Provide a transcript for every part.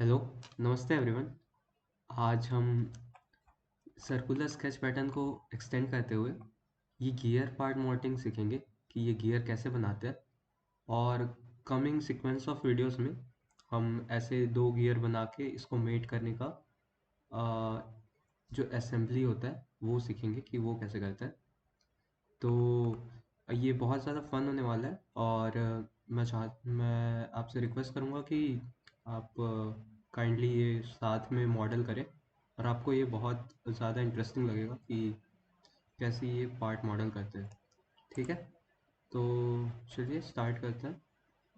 Hello, नमस्ते everyone. आज हम सर्कुलर स्केच पैटर्न को एक्सटेंड करते हुए ये गियर पार्ट मॉडलिंग सीखेंगे कि ये गियर कैसे बनाते हैं। और कमिंग सीक्वेंस ऑफ वीडियोस में हम ऐसे दो गियर बना के इसको मेट करने का आ, जो असेंबली होता है वो सीखेंगे कि वो कैसे करते हैं। तो ये बहुत ज़्यादा फन होने वाला है और मैं आपसे रिक्वेस्ट करूँगा कि आप काइंडली ये साथ में मॉडल करें और आपको ये बहुत ज़्यादा इंटरेस्टिंग लगेगा कि कैसे ये पार्ट मॉडल करते हैं। ठीक है, तो चलिए स्टार्ट करते हैं।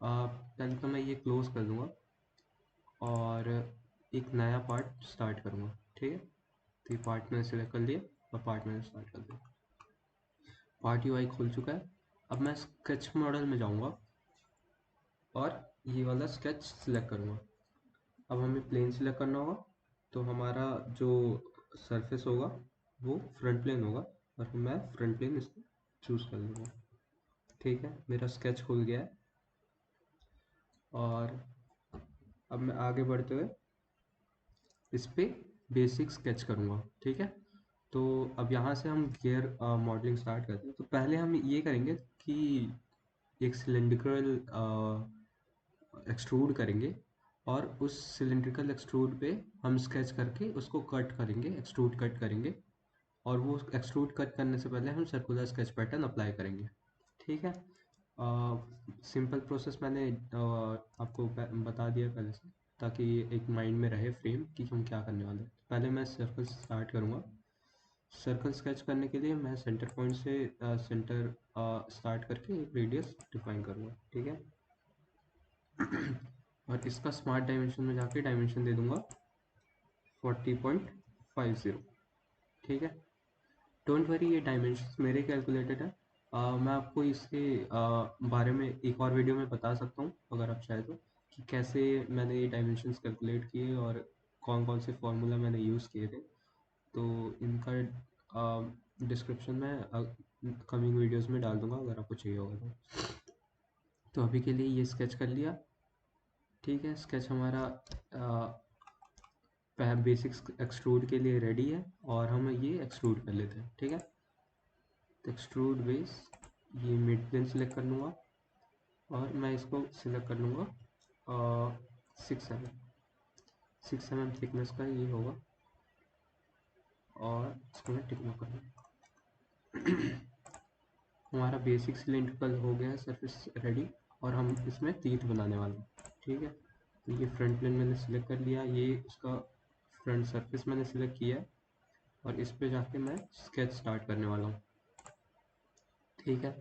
पहले तो मैं ये क्लोज कर दूँगा और एक नया पार्ट स्टार्ट करूँगा। ठीक है, तो ये पार्ट मैंने सेलेक्ट कर लिया और पार्ट मैंने स्टार्ट कर दिया। पार्ट यूआई खुल चुका है। अब मैं स्केच मॉडल में जाऊंगा और ये वाला स्केच सिलेक्ट करूंगा। अब हमें प्लेन सिलेक्ट करना होगा, तो हमारा जो सरफेस होगा वो फ्रंट प्लेन होगा और मैं फ्रंट प्लेन इसको चूज़ कर लूँगा। ठीक है, मेरा स्केच खुल गया है और अब मैं आगे बढ़ते हुए इस पे बेसिक स्केच करूँगा। ठीक है, तो अब यहाँ से हम गियर मॉडलिंग स्टार्ट करते हैं। तो पहले हम ये करेंगे कि एक सिलेंड्रिकल एक्सट्रूड करेंगे और उस सिलेंड्रिकल एक्सट्रूड पे हम स्केच करके उसको कट करेंगे, एक्सट्रूड कट करेंगे। और वो एक्सट्रूड कट करने से पहले हम सर्कुलर स्केच पैटर्न अप्लाई करेंगे। ठीक है, सिंपल प्रोसेस मैंने आपको बता दिया पहले से, ताकि एक माइंड में रहे फ्रेम कि हम क्या करने वाले हैं। पहले मैं सर्कल स्टार्ट करूँगा। सर्कल स्केच करने के लिए मैं सेंटर पॉइंट से सेंटर स्टार्ट करके एक रेडियस डिफाइन करूँगा। ठीक है, और इसका स्मार्ट डायमेंशन में जाके डायमेंशन दे दूंगा 40.50। ठीक है, डोंट वरी, ये डायमेंशन मेरे कैलकुलेटेड है। मैं आपको इसके बारे में एक और वीडियो में बता सकता हूँ अगर आप चाहें तो, कि कैसे मैंने ये डायमेंशंस कैलकुलेट किए और कौन कौन से फार्मूला मैंने यूज़ किए थे। तो इनका डिस्क्रिप्शन में कमिंग वीडियोस में डाल दूंगा अगर आपको चाहिए होगा तो अभी के लिए ये स्केच कर लिया। ठीक है, स्केच हमारा बेसिक एक्सट्रूड के लिए रेडी है और हम ये एक्सट्रूड कर लेते हैं। ठीक है, तो एक्सट्रूड बेस, ये मिड प्लेन सिलेक्ट कर लूँगा और मैं इसको सिलेक्ट कर लूँगा 6 mm थिकनेस का ये होगा और इसको मैं टिक मार्क कर लूँगा। हमारा बेसिक सिलेंड्रिकल हो गया है सरफेस रेडी और हम इसमें तीत बनाने वाले हैं। ठीक है, तो ये फ्रंट प्लेन मैंने सिलेक्ट कर लिया, ये उसका फ्रंट सरफेस मैंने सिलेक्ट किया है और इस पे जाके मैं स्केच स्टार्ट करने वाला हूँ। ठीक है,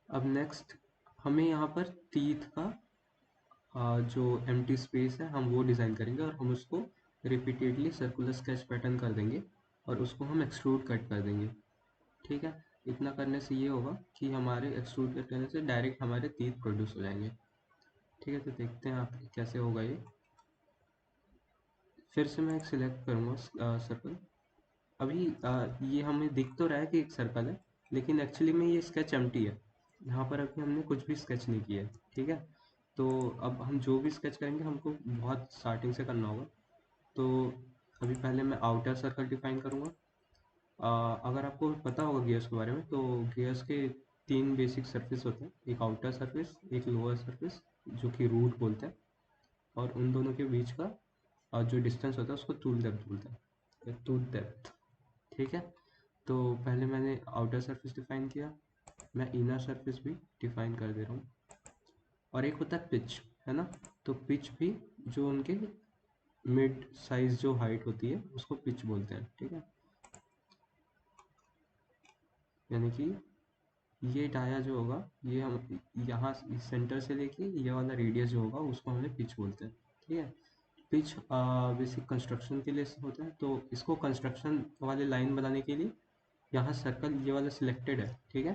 अब नेक्स्ट हमें यहाँ पर तीत का जो एम्प्टी स्पेस है हम वो डिज़ाइन करेंगे और हम उसको रिपीटेडली सर्कुलर स्केच पैटर्न कर देंगे और उसको हम एक्सट्रूड कट कर देंगे। ठीक है, इतना करने से ये होगा कि हमारे एक्सट्रूड कट करने से डायरेक्ट हमारे तीत प्रोड्यूस हो जाएंगे। ठीक है, तो देखते हैं आप कैसे होगा ये। फिर से मैं एक सिलेक्ट करूँगा सर्कल। अभी ये हमें दिख तो रहा है कि एक सर्कल है, लेकिन एक्चुअली में ये स्केच एम्प्टी है। यहाँ पर अभी हमने कुछ भी स्केच नहीं किया है। ठीक है, तो अब हम जो भी स्केच करेंगे हमको बहुत स्टार्टिंग से करना होगा। तो अभी पहले मैं आउटर सर्कल डिफाइन करूँगा। अगर आपको पता होगा गियर्स के बारे में, तो गियर्स के तीन बेसिक सरफेस होते हैं, एक आउटर सरफेस, एक लोअर सरफेस जो कि रूट बोलते हैं, और उन दोनों के बीच का जो डिस्टेंस होता है उसको टूल डेप्थ बोलते हैं, टूल डेप्थ। ठीक है, तो पहले मैंने आउटर सरफेस डिफाइन किया, मैं इनर सरफेस भी डिफाइन कर दे रहा हूँ। और एक होता है पिच, है ना, तो पिच भी जो उनके मिड साइज जो हाइट होती है उसको पिच बोलते हैं। ठीक है, यानी कि ये डाया जो होगा, ये हम यहाँ सेंटर से लेके ये वाला रेडियस जो होगा उसको हमें पिच बोलते हैं। ठीक है, पिच बेसिक कंस्ट्रक्शन के लिए होता है, तो इसको कंस्ट्रक्शन वाले लाइन बनाने के लिए यहाँ सर्कल ये वाला सिलेक्टेड है। ठीक है,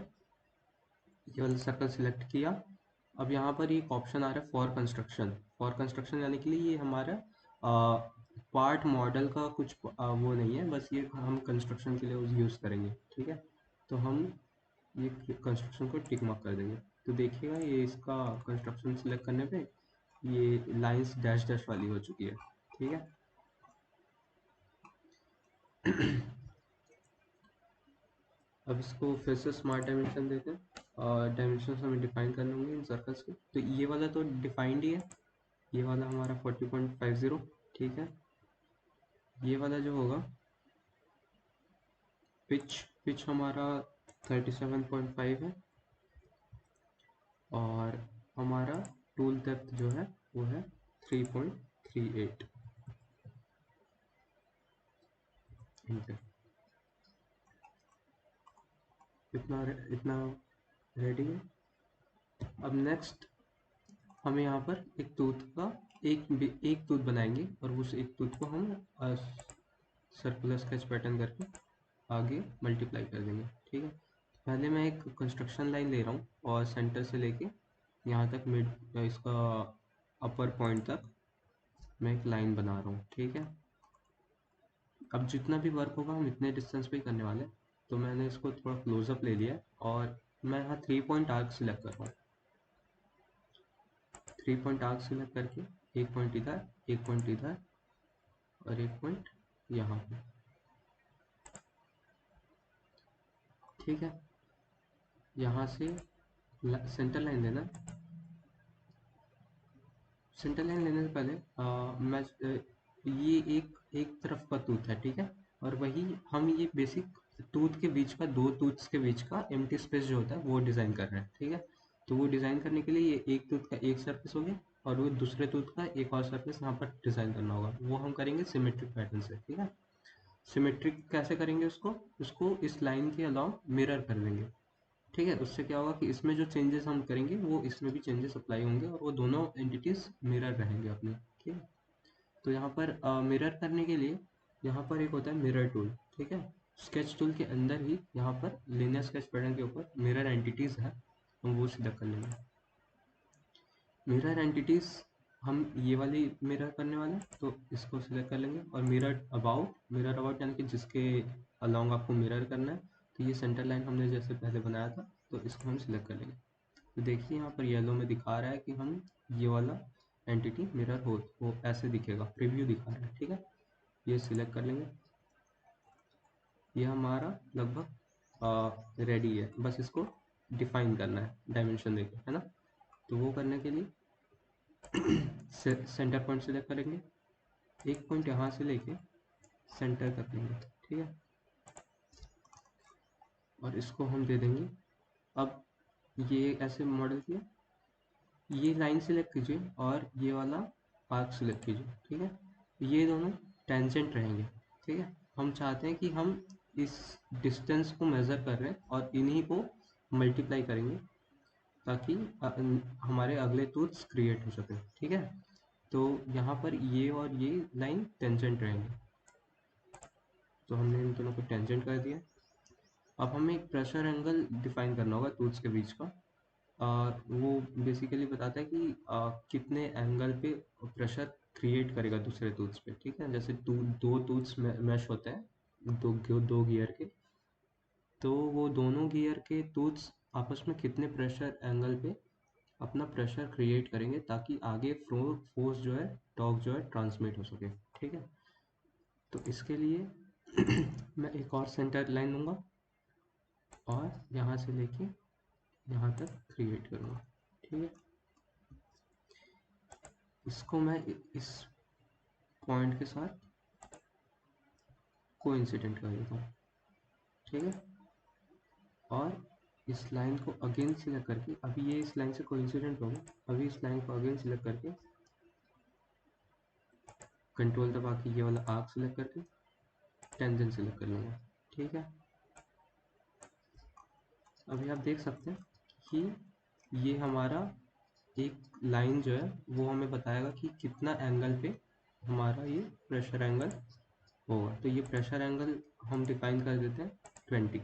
ये वाला सर्कल सिलेक्ट किया। अब यहाँ पर एक ऑप्शन आ रहा है फॉर कंस्ट्रक्शन। फॉर कंस्ट्रक्शन यानी कि लिए ये हमारा पार्ट मॉडल का कुछ वो नहीं है, बस ये हम कंस्ट्रक्शन के लिए यूज़ करेंगे। ठीक है, तो हम ये कंस्ट्रक्शन को टिक मार्क कर देंगे। तो देखिएगा ये इसका कंस्ट्रक्शन सिलेक्ट करने पे ये लाइंस डैश डैश वाली हो चुकी है। ठीक है। अब इसको फिर से स्मार्ट डायमेंशन देते हैं और डायमेंशन हमें डिफाइन करने होंगे इन सर्कल्स के। तो ये वाला तो डिफाइंड ही है, ये वाला हमारा 40.50। ठीक है। ये वाला जो होगा पिच पिच हमारा 37.5 है और हमारा टूल डेप्थ जो है वो है 3.38। इंटर। इतना इतना रेडी है। अब नेक्स्ट हमें यहाँ पर एक टूथ का एक टूथ बनाएंगे और उस एक टूथ को हम सर्कुलर स्केच पैटर्न करके आगे मल्टीप्लाई कर देंगे। ठीक है। पहले मैं एक कंस्ट्रक्शन लाइन ले रहा हूँ और सेंटर से लेके यहाँ तक मिड इसका अपर पॉइंट तक मैं एक लाइन बना रहा हूँ। ठीक है। अब जितना भी वर्क होगा हम इतने डिस्टेंस पे ही करने वाले हैं, तो मैंने इसको थोड़ा क्लोजअप ले लिया और मैं यहाँ 3 पॉइंट आर्क सिलेक्ट कर रहा हूँ। 3 पॉइंट आर्क सिलेक्ट करके एक पॉइंट इधर, एक पॉइंट इधर और एक पॉइंट यहाँ पे। ठीक है। यहाँ से सेंटर लाइन लेना। सेंटर लाइन लेने से पहले ये एक एक तरफ का टूथ है। ठीक है। और वही हम ये बेसिक टूथ के बीच का, दो टूथ्स के बीच का एम्प्टी स्पेस जो होता है वो डिज़ाइन कर रहे हैं। ठीक है। तो वो डिज़ाइन करने के लिए ये एक टूथ का एक सरफेस हो गया और वो दूसरे टूथ का एक और सरफेस यहाँ पर डिज़ाइन करना होगा। वो हम करेंगे सिमेट्रिक पैटर्न से। ठीक है। सिमेट्रिक कैसे करेंगे उसको इस लाइन के अलाउ मिरर कर देंगे। ठीक है। उससे क्या होगा कि इसमें जो चेंजेस हम करेंगे वो इसमें भी चेंजेस अप्लाई होंगे और वो दोनों एंटिटीज मिरर रहेंगे अपने। ठीक है। तो यहाँ पर मिरर करने के लिए यहाँ पर एक होता है मिरर टूल। ठीक है। स्केच टूल के अंदर ही यहाँ पर लीनियर स्केच पैटर्न के ऊपर मिरर एंटिटीज है, हम वो सिलेक्ट कर लेंगे। मिरर एंटिटीज हम ये वाली मिरर करने वाले हैं, तो इसको सिलेक्ट कर लेंगे। और मिरर अबाउट यानी कि जिसके अलोंग आपको मिरर करना है, तो ये सेंटर लाइन हमने जैसे पहले बनाया था, तो इसको हम सिलेक्ट कर लेंगे। तो देखिए यहाँ पर येलो में दिखा रहा है कि हम ये वाला एंटिटी मिरर हो ऐसे दिखेगा, प्रीव्यू दिखा रहा है। ठीक है। ये सिलेक्ट कर लेंगे। ये हमारा लगभग रेडी है, बस इसको डिफाइन करना है डायमेंशन देके, है ना। तो वो करने के लिए सेंटर पॉइंट सिलेक्ट करेंगे, एक पॉइंट यहाँ से लेके सेंटर कर लेंगे। ठीक है। और इसको हम दे देंगे, अब ये ऐसे मॉडल किया, ये लाइन सिलेक्ट कीजिए और ये वाला आर्क सिलेक्ट कीजिए। ठीक है। ये दोनों टेंजेंट रहेंगे। ठीक है। हम चाहते हैं कि हम इस डिस्टेंस को मेज़र कर रहे हैं और इन्हीं को मल्टीप्लाई करेंगे ताकि हमारे अगले टूल्स क्रिएट हो सके। ठीक है। तो यहाँ पर ये और ये लाइन टेंजेंट रहेंगे, तो हमने इन दोनों को टेंजेंट कर दिया। अब हमें एक प्रेशर एंगल डिफाइन करना होगा टूल्स के बीच का। वो बेसिकली बताता है कि कितने एंगल पे प्रेशर क्रिएट करेगा दूसरे टूल्स पे। ठीक है। जैसे दो टूल्स मैश होते हैं दो गियर के, तो वो दोनों गियर के टूल्स आपस में कितने प्रेशर एंगल पे अपना प्रेशर क्रिएट करेंगे ताकि आगे फोर्स जो है, टॉर्क जो है, ट्रांसमिट हो सके। ठीक है। तो इसके लिए मैं एक और सेंटर लाइन लूँगा और यहाँ से लेके यहाँ तक क्रिएट करूँगा। ठीक है। इसको मैं इस पॉइंट के साथ कोइंसिडेंट कर देता हूँ। ठीक है। और इस लाइन को अगेन सिलेक्ट करके, अभी ये इस लाइन से कोइंसिडेंट होगा, अभी इस लाइन को अगेन सिलेक्ट करके कंट्रोल दबा के ये वाला आर्क सिलेक्ट करके टेंजेंट सिलेक्ट कर लूँगा। ठीक है। अभी आप देख सकते हैं कि ये हमारा एक लाइन जो है वो हमें बताएगा कि कितना एंगल पे हमारा ये प्रेशर एंगल होगा। तो ये प्रेशर एंगल हम डिफाइन कर देते हैं 20।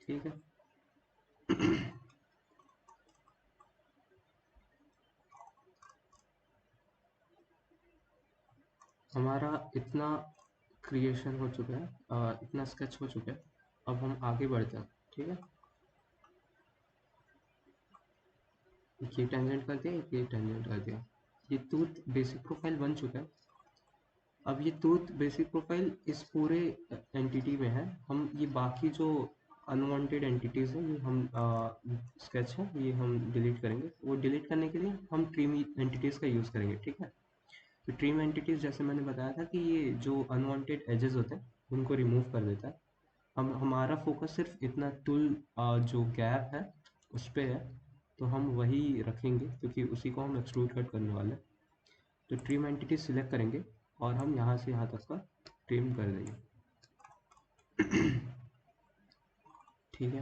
ठीक है। हमारा इतना क्रिएशन हो चुका है, इतना स्केच हो चुका है। अब हम आगे बढ़ते हैं। ठीक है। ये टेंजेंट कर दिया, ये टेंजेंट कर दिया। ये टूथ बेसिक प्रोफाइल बन चुका है। अब ये टूथ बेसिक प्रोफाइल इस पूरे एंटिटी में है। हम ये बाकी जो अनवांटेड एंटिटीज़ हैं ये हम स्केच है ये हम डिलीट करेंगे। वो डिलीट करने के लिए हम ट्रिम एंटिटीज़ का यूज़ करेंगे, ठीक है। तो ट्रिम एंटिटीज़ जैसे मैंने बताया था कि ये जो अनवांटेड एजेस होते हैं उनको रिमूव कर देता है। हम हमारा फोकस सिर्फ इतना टूल जो गैप है उस पे है, तो हम वही रखेंगे क्योंकि उसी को हम एक्सट्रूड कट करने वाले हैं। तो ट्रिम एंटिटी सिलेक्ट करेंगे और हम यहाँ से यहाँ तक का ट्रिम कर देंगे। ठीक है।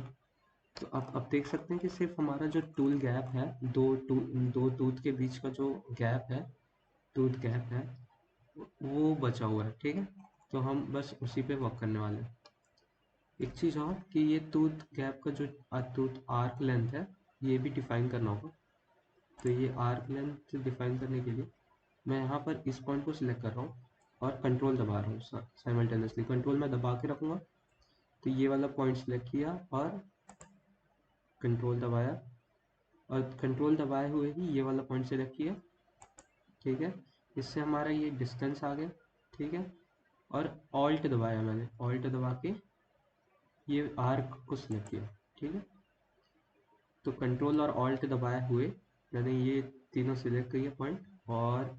तो अब देख सकते हैं कि सिर्फ हमारा जो टूल गैप है, दो टूथ के बीच का जो गैप है, टूथ गैप है, वो बचा हुआ है, ठीक है। तो हम बस उसी पे वर्क करने वाले हैं। एक चीज़ और कि ये टूथ गैप का जो टूथ आर्क लेंथ है ये भी डिफाइन करना होगा। तो ये आर्क लेंथ डिफाइन करने के लिए मैं यहाँ पर इस पॉइंट को सिलेक्ट कर रहा हूँ और कंट्रोल दबा रहा हूँ साइमल्टेनियसली। कंट्रोल मैं दबा के रखूँगा तो ये वाला पॉइंट सिलेक्ट किया और कंट्रोल दबाया, और कंट्रोल दबाए हुए ही ये वाला पॉइंट सिलेक्ट किया, ठीक है। इससे हमारा ये डिस्टेंस आ गया, ठीक है। और ऑल्ट दबाया मैंने, ऑल्ट दबा के ये आर्क को सिलेक्ट किया, ठीक है। तो कंट्रोल और ऑल्ट दबाए हुए मैंने ये तीनों सिलेक्ट किए पॉइंट, और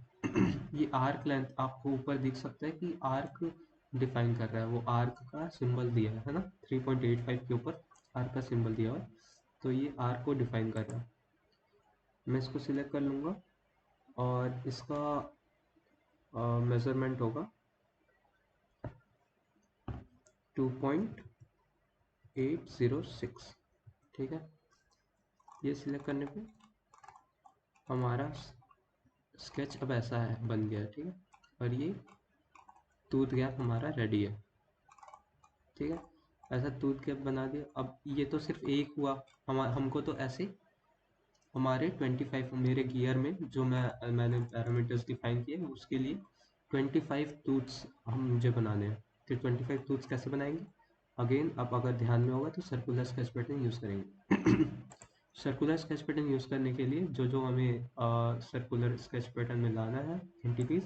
ये आर्क लेंथ आपको ऊपर दिख सकता है कि आर्क डिफाइन कर रहा है, वो आर्क का सिंबल दिया है ना, 3.85 के ऊपर आर्क का सिंबल दिया हुआ है, तो ये आर्क को डिफाइन कर रहा है। मैं इसको सिलेक्ट कर लूँगा और इसका मेज़रमेंट होगा 2.806, ठीक है। ये सिलेक्ट करने पे हमारा स्केच अब ऐसा है, बन गया है, ठीक है। और ये टूथ गैप हमारा रेडी है, ठीक है। ऐसा टूथ गैप बना दिया। अब ये तो सिर्फ एक हुआ, हमको तो ऐसे हमारे 25 मेरे गियर में जो मैंने पैरामीटर्स डिफाइन किए उसके लिए 25 टूथ्स हम मुझे बनाने हैं। तो 25 टूथ्स कैसे बनाएंगे, अगेन अब अगर ध्यान में होगा तो सर्कुलर स्केच पैटर्न यूज़ करेंगे। सर्कुलर स्केच पैटर्न यूज़ करने के लिए जो जो हमें सर्कुलर स्केच पैटर्न में लाना है एंटिटीज़,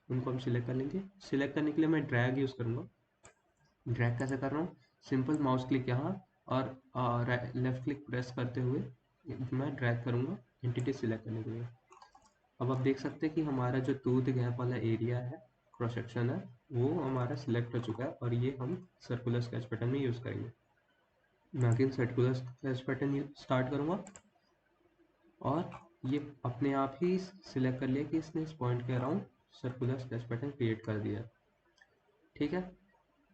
उनको हम सिलेक्ट कर लेंगे। सिलेक्ट करने के लिए मैं ड्रैग यूज़ करूँगा। ड्रैग कैसे कर रहा हूँ, सिंपल माउस क्लिक यहाँ और लेफ्ट क्लिक प्रेस करते हुए मैं ड्रैग करूँगा एंटिटी सिलेक्ट करने के लिए। अब आप देख सकते हैं कि हमारा जो टूथ गैप वाला एरिया है, क्रॉस सेक्शन है, वो हमारा सिलेक्ट हो चुका है और ये हम सर्कुलर स्केच पैटर्न में यूज़ करेंगे। मैं again circular sketch pattern start करूँगा और ये अपने आप ही सिलेक्ट कर लिया कि इसने इस पॉइंट के around circular sketch pattern create कर दिया, ठीक है।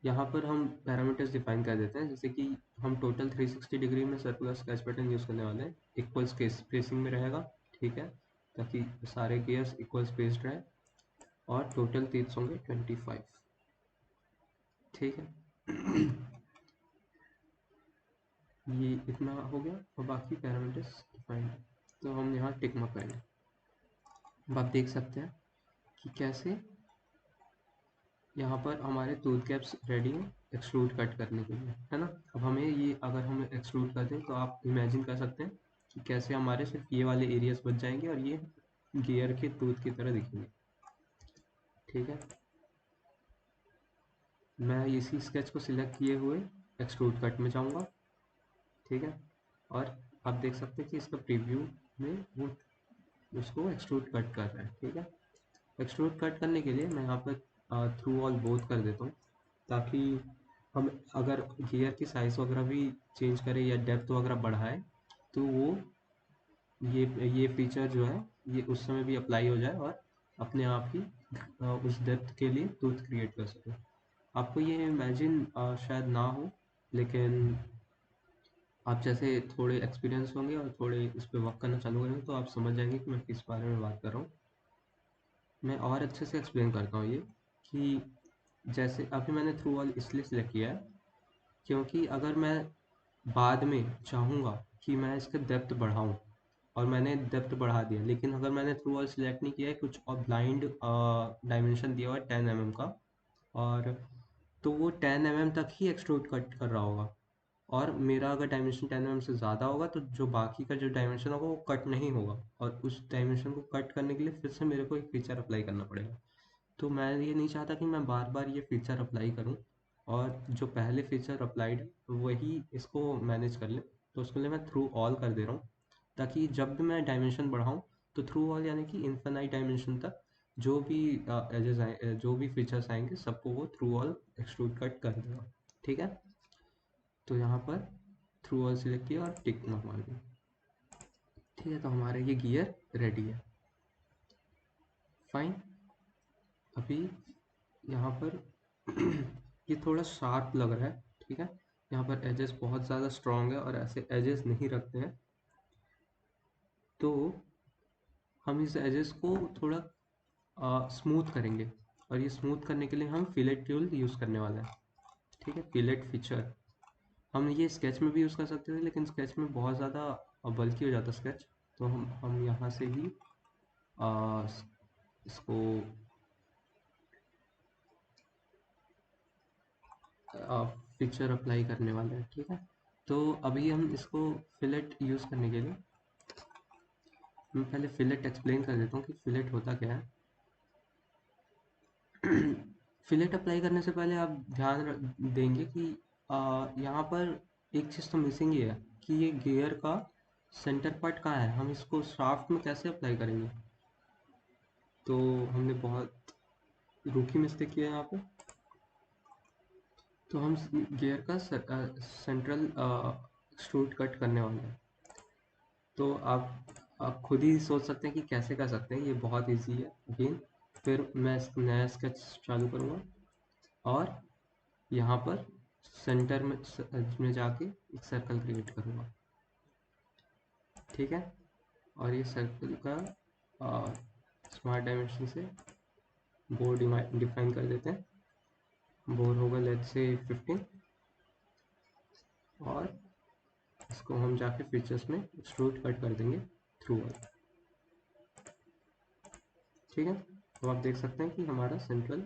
यहाँ पर हम पैरामीटर्स डिफाइन कर देते हैं, जैसे कि हम टोटल 360 डिग्री में सर्कुलर स्केच पैटर्न यूज़ करने वाले हैं। इक्वल स्पेसिंग में रहेगा, ठीक है, ताकि सारे गियर्स इक्वल स्पेस्ड रहे, और टोटल टीथ्स होंगे 25, ठीक है। ये इतना हो गया और बाकी पैरामीटर्स डिफाइन है, तो हम यहाँ टिक मार्क करेंगे। अब आप देख सकते हैं कि कैसे यहाँ पर हमारे टूथ कैप्स रेडी हैं एक्सट्रूड कट करने के लिए, है ना। अब हमें ये अगर हम एक्सट्रूड कर दें तो आप इमेजिन कर सकते हैं कि कैसे हमारे सिर्फ ये वाले एरियाज बच जाएंगे और ये गियर के टूथ की तरह दिखेंगे, ठीक है। मैं इसी स्केच को सिलेक्ट किए हुए एक्सट्रूड कट में जाऊँगा, ठीक है। और आप देख सकते हैं कि इसका प्रीव्यू में वो उसको एक्सट्रूड कट कर रहा है, ठीक है। एक्सट्रूड कट करने के लिए मैं यहाँ पर थ्रू ऑल बोथ कर देता हूँ, ताकि हम अगर गियर की साइज़ वगैरह भी चेंज करें या डेप्थ वगैरह बढ़ाए तो वो ये फीचर जो है ये उस समय भी अप्लाई हो जाए और अपने आप ही उस डेप्थ के लिए टूथ क्रिएट कर सके। आपको ये इमेजिन शायद ना हो, लेकिन आप जैसे थोड़े एक्सपीरियंस होंगे और थोड़े इस पर वर्क करना चालू करेंगे तो आप समझ जाएंगे कि मैं किस बारे में बात कर रहा हूँ। मैं और अच्छे से एक्सप्लेन करता हूँ ये, कि जैसे अभी मैंने थ्रू ऑल इसलिए सिलेक्ट किया है क्योंकि अगर मैं बाद में चाहूँगा कि मैं इसका डेप्थ बढ़ाऊँ और मैंने डेप्थ बढ़ा दिया, लेकिन अगर मैंने थ्रू ऑल सिलेक्ट नहीं किया है, कुछ और ब्लाइंड डायमेंशन दिया हुआ है 10 mm का, और तो वो 10 mm तक ही एक्सट्रूड कट कर रहा होगा और मेरा अगर डायमेंशन 10 mm से ज़्यादा होगा तो जो बाकी का जो डायमेंशन होगा वो कट नहीं होगा, और उस डायमेंशन को कट करने के लिए फिर से मेरे को एक फीचर अप्लाई करना पड़ेगा। तो मैं ये नहीं चाहता कि मैं बार बार ये फीचर अप्लाई करूं, और जो पहले फीचर अप्लाइड है वही इसको मैनेज कर ले। तो उसके लिए मैं थ्रू ऑल कर दे रहा हूँ, ताकि जब भी मैं डायमेंशन बढ़ाऊँ तो थ्रू ऑल यानी कि इन्फिनाइट डायमेंशन तक जो भी एजेस आए, जो भी फीचर्स आएंगे सबको वो थ्रू ऑल एक्सट्रूड कट कर देगा। ठीक है, तो यहाँ पर थ्रू ऑल सिलेक्ट किया और टिक मार्क मार दिया। ठीक है, तो हमारा ये गियर रेडी है। फाइन। अभी यहाँ पर ये थोड़ा शार्प लग रहा है। ठीक है, यहाँ पर एजेस बहुत ज़्यादा स्ट्रॉन्ग है और ऐसे एजेस नहीं रखते हैं, तो हम इस एजेस को थोड़ा स्मूथ करेंगे, और ये स्मूथ करने के लिए हम फिलेट टूल यूज़ करने वाले हैं। ठीक है, फिलेट फीचर हम ये स्केच में भी यूज़ कर सकते थे, लेकिन स्केच में बहुत ज़्यादा बल्की हो जाता स्केच, तो हम यहाँ से ही आ, इसको पिक्चर अप्लाई करने वाले हैं। ठीक है, तो अभी हम इसको फिलेट यूज़ करने के लिए मैं पहले फिलेट एक्सप्लेन कर देता हूँ कि फिलेट होता क्या है। फिलेट अप्लाई करने से पहले आप देंगे कि यहाँ पर एक चीज़ तो मिसिंग ही है कि ये गियर का सेंटर पार्ट कहाँ है, हम इसको शाफ्ट में कैसे अप्लाई करेंगे। तो हमने बहुत रूकी मिस्टेक किया है यहाँ पे। तो हम गियर का सेंट्रल एक्सट्रूड कट करने वाले हैं। तो आप खुद ही सोच सकते हैं कि कैसे कर सकते हैं, ये बहुत इजी है। अगेन फिर मैं नया स्केच चालू करूँगा और यहाँ पर सेंटर में जाके एक सर्कल क्रिएट करूँगा। ठीक है, और ये सर्कल का स्मार्ट डायमेंशन से बोर डिफाइन कर देते हैं। बोर होगा लेट्स से 15, और इसको हम जाके फीचर्स में एक्सट्रूड कट कर देंगे थ्रू ऑल। ठीक है, तो आप देख सकते हैं कि हमारा सेंट्रल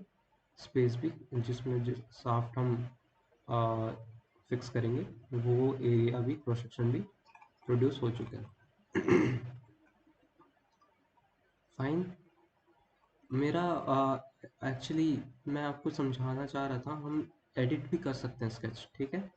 स्पेस भी जिसमें जिस साफ्ट हम फिक्स करेंगे वो एरिया भी क्रॉस सेक्शन भी प्रोड्यूस हो चुका है। फाइन। मेरा एक्चुअली मैं आपको समझाना चाह रहा था, हम एडिट भी कर सकते हैं स्केच। ठीक है,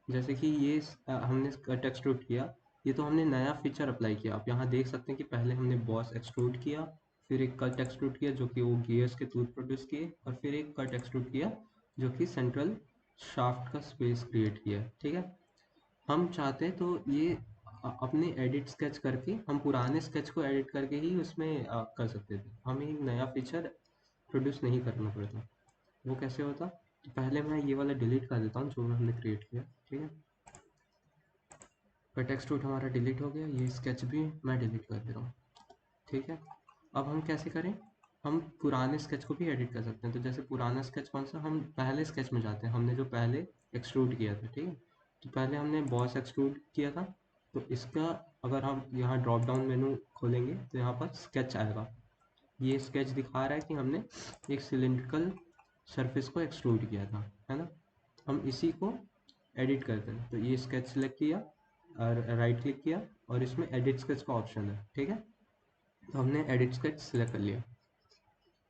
जैसे कि ये हमने कट एक्सट्रूड किया, ये तो हमने नया फीचर अप्लाई किया। आप यहाँ देख सकते हैं कि पहले हमने बॉस एक्सट्रूड किया, फिर एक कट एक्सट्रूड किया जो कि वो गियर्स के टूथ प्रोड्यूस किए, और फिर एक कट एक्सट्रूड किया जो कि सेंट्रल शाफ्ट का स्पेस क्रिएट किया। ठीक है, हम चाहते हैं तो ये अपने एडिट स्केच करके हम पुराने स्केच को एडिट करके ही उसमें कर सकते थे, हमें एक नया फीचर प्रोड्यूस नहीं करना पड़ता। वो कैसे होता, तो पहले मैं ये वाला डिलीट कर देता हूँ जो हमने क्रिएट किया। ठीक है, कट एक्सट्रूड हमारा डिलीट हो गया, ये स्केच भी मैं डिलीट कर दे रहा हूँ। ठीक है, अब हम कैसे करें, हम पुराने स्केच को भी एडिट कर सकते हैं। तो जैसे पुराना स्केच कौन सा, हम पहले स्केच में जाते हैं, हमने जो पहले एक्सट्रूड किया था। ठीक है, तो पहले हमने बॉस एक्सट्रूड किया था, तो इसका अगर हम यहाँ ड्रॉप डाउन मेनू खोलेंगे तो यहाँ पर स्केच आएगा। ये स्केच दिखा रहा है कि हमने एक सिलिंड्रिकल सरफेस को एक्सट्रूड किया था, है ना। हम इसी को एडिट करते हैं, तो ये स्केच सेलेक्ट किया और राइट क्लिक किया और इसमें एडिट स्केच का ऑप्शन है। ठीक है, तो हमने एडिट स्केच सेलेक्ट कर लिया।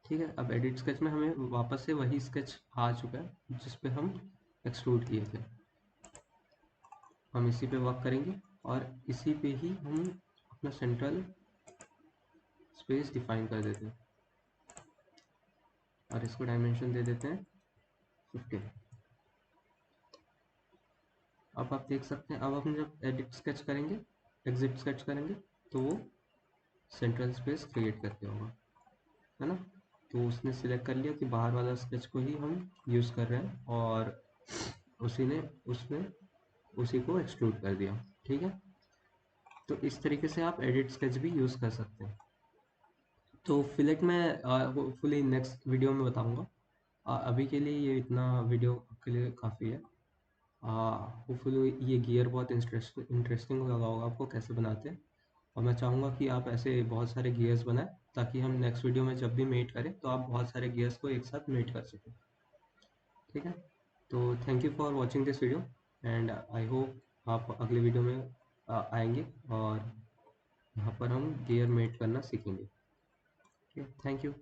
ठीक है, अब एडिट स्केच में हमें वापस से वही स्केच आ चुका है जिस पे हम एक्सट्रूड किए थे। हम इसी पे वर्क करेंगे और इसी पे ही हम अपना सेंट्रल स्पेस डिफाइन कर देते हैं और इसको डायमेंशन दे देते हैं 15। अब आप देख सकते हैं, अब हम जब एडिट स्केच करेंगे, एग्जिट स्केच करेंगे, तो वो सेंट्रल स्पेस क्रिएट करके होगा, है ना। तो उसने सिलेक्ट कर लिया कि बाहर वाला स्केच को ही हम यूज़ कर रहे हैं और उसी ने उसमें उसी को एक्सट्रूड कर दिया। ठीक है, तो इस तरीके से आप एडिट स्केच भी यूज़ कर सकते हैं। तो फिलेट मैं होपफुली नेक्स्ट वीडियो में बताऊंगा। अभी के लिए ये इतना वीडियो के लिए काफ़ी है। होपफुली ये गियर बहुत इंटरेस्टिंग लगा होगा आपको कैसे बनाते हैं, और मैं चाहूँगा कि आप ऐसे बहुत सारे गियर्स बनाएं ताकि हम नेक्स्ट वीडियो में जब भी मेट करें तो आप बहुत सारे गियर्स को एक साथ मेट कर सकें। ठीक है, तो thank you for watching this video. And I hope आप अगले वीडियो में आएंगे और यहाँ पर हम गियर मेट करना सीखेंगे। Thank you.